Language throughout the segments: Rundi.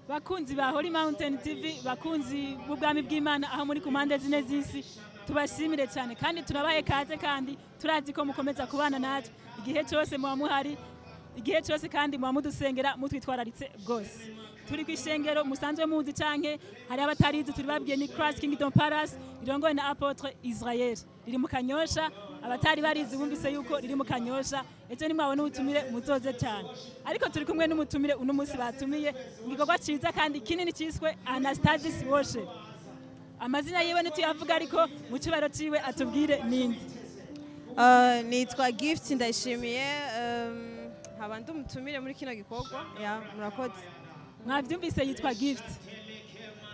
bakunzi ba Holy Mountain TV, bakunzi b'ubwami bw'Imana aho muri kumande zine z'isi, tubashimire cyane kandi turabaye kaze kandi turazi ko mukomeza kubana natwe igihe cyose muba muhari, igihe cyose kandi muba mudusengera mutwitwararitse bwose. Turi ku ishengero musanzwe muzi canke hari abatarizi turi babwiye ni Kigdom Palace irongowe na Apotre Israel riri mu Kanyosha. Abatari barizi bumvise yuko riri mu Kanyosha, ejo ni mwabona ubutumire muzoze cyane. Ariko turi kumwe n'umutumire uno munsi batumiye mu gikorwa ciza kandi kinini ciswe Anastasis Worship. Amazina yiwe ntituyavuga ariko mu cibaro ciwe atubwire nindi. Nitwa Gift ndayishimiye, haba ndi umutumire muri kino gikorwa. Murakoze. Mwavyumvise yitwa Gift.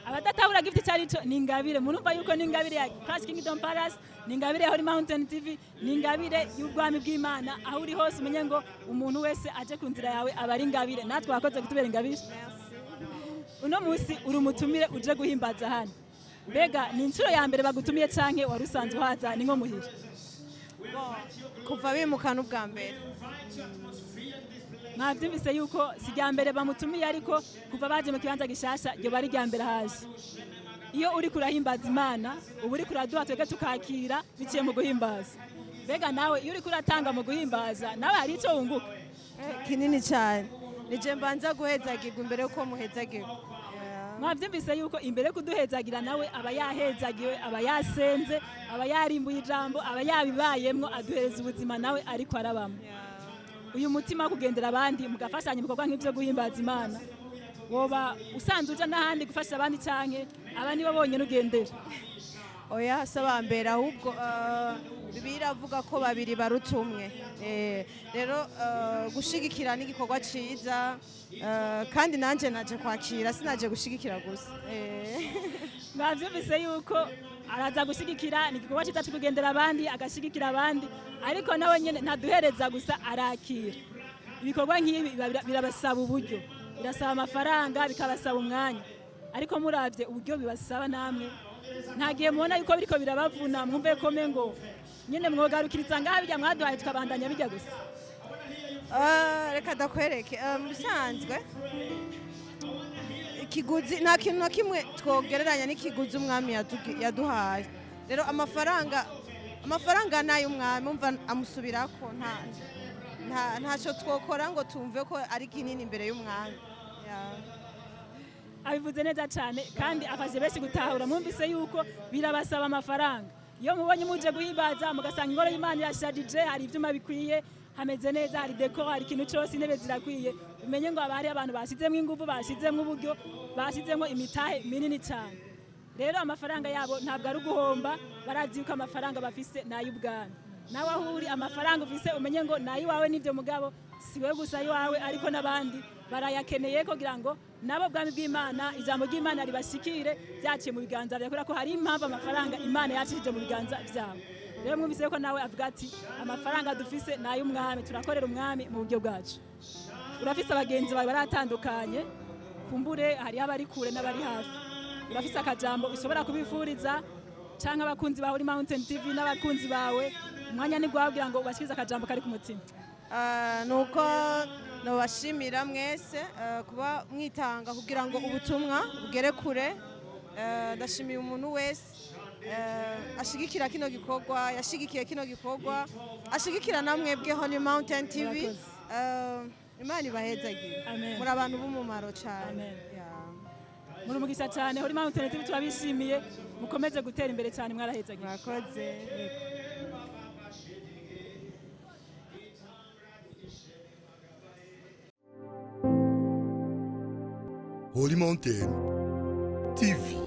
Abadatabura Gift cyarico ni ingabire, murumva yuko ni ingabire ya Kigdom Palace, ni ingabire ya Holy Mountain TV, ni ingabire y'ubwami bw'Imana. Aho uri hose umenye ngo umuntu wese aje ku nzira yawe aba ari ingabire, natwe wakoze kutubera ingabire. Uno munsi uri umutumire uje guhimbaza hano. Mbega ni inshuro ya mbere bagutumiye canke wari usanzwe uhaza ni nko muhira? Kuva bimukana ubwa mbere. Mwavyumvise yuko si rya mbere bamutumiye ariko kuva baje mu kibanza gishasha ryo bari rya mbere haje. Iyo uri kurahimbaza Imana ubu uri kuraduha twebwe tukakira biciye mu guhimbaza. Mbega nawe iyo uri kuratanga mu guhimbaza nawe hari ico wunguka? Kinini cyane. Nije mbanza guhezagirwa imbere yuko muhezagirwa. Mwavyumvise yuko imbere kuduhezagira nawe aba yahezagiwe, aba yasenze, aba yarimbuye ijambo, aba yabibayemwo aduhereza ubuzima nawe ariko arabamo. Uyu mutima kugendera abandi mugafashanya mu bikorwa nk'ivyo guhimbaza Imana, woba usanzwe uja n'ahandi gufasha abandi canke aba nibo bonyene ugendera? Oya saba mbere ahubwo Bibiliya avuga ko babiri baruta umwe. Rero gushigikira n'igikorwa ciza, kandi nanje naje kwakira sinaje gushigikira gusa. Mwavyumvise yuko araza gushigikira ni igikorwa ciza kugendera abandi agashigikira abandi, ariko nawe nyene ntaduhereza gusa arakira. Ibikorwa nk'ibi birabasaba uburyo, birasaba amafaranga, bikabasaba umwanya, ariko muravye uburyo bibasaba namwe ntagiye mubona yuko biriko birabavuna mwumve ko mengo nyene mwogarukiriza ngaha bijya mwaduhaye tukabandanya bijya gusa. Reka dakwereke mu bisanzwe ikiguzi nta kintu na kimwe twogereranya n'ikiguzi umwami yaduhaye. Rero amafaranga nayo umwami umva amusubirako, ntaco twokora ngo tumve ko ari kinini imbere y'umwami. Abivuze neza cyane kandi afashe benshi gutahura. Mwumvise yuko birabasaba amafaranga. Iyo mubonye muje guhimbaza mugasanga ingoro y'Imana yashadije, hari ivyuma bikwiye, hameze neza, hari decor, hari ikintu cyose, intebe zirakwiye, umenye ngo abari abantu bashizemo ingufu, bashizemo uburyo, bashizemo imitahe minini cyane. Rero amafaranga yabo ntabwo ari guhomba, barazi yuko amafaranga bafise n'ay'ubwami. Nawe aho uri amafaranga ufise umenye ngo nayiwawe n'ivyo mugabo siwe gusa yiwawe ariko n'abandi barayakeneye kugira ngo nabo bwami bw'Imana ijambo ry'Imana ribashikire byaciye mu biganza bya ko hari impamvu amafaranga Imana yacishije mu biganza byabo. Rero mwumvise ko nawe avuga ati amafaranga dufise n'ay'umwami, turakorera umwami mu buryo bwacu. Urafise abagenzi bawe baratandukanye, kumbure hari abari kure n'abari hafi. Urafise akajambo ushobora kubifuriza canke abakunzi ba Holy Mountain TV n'abakunzi bawe, umwanya ni gwabwira ngo ubashikirize akajambo kari ku mutima? Nuko nobashimira mwese kuba mwitanga kugira ngo ubutumwa bugere kure. Ndashimiye umuntu wese ashigikira kino gikorwa, yashigikiye kino gikorwa, ashigikira namwe bwe Holy Mountain TV. Imana ibahezagire, muri abantu b'umumaro cyane. Muri umugisha cyane Holy Mountain TV turabishimiye, mukomeze gutera imbere cyane, mwarahezagiye. Mwakoze. Holy Mountain TV.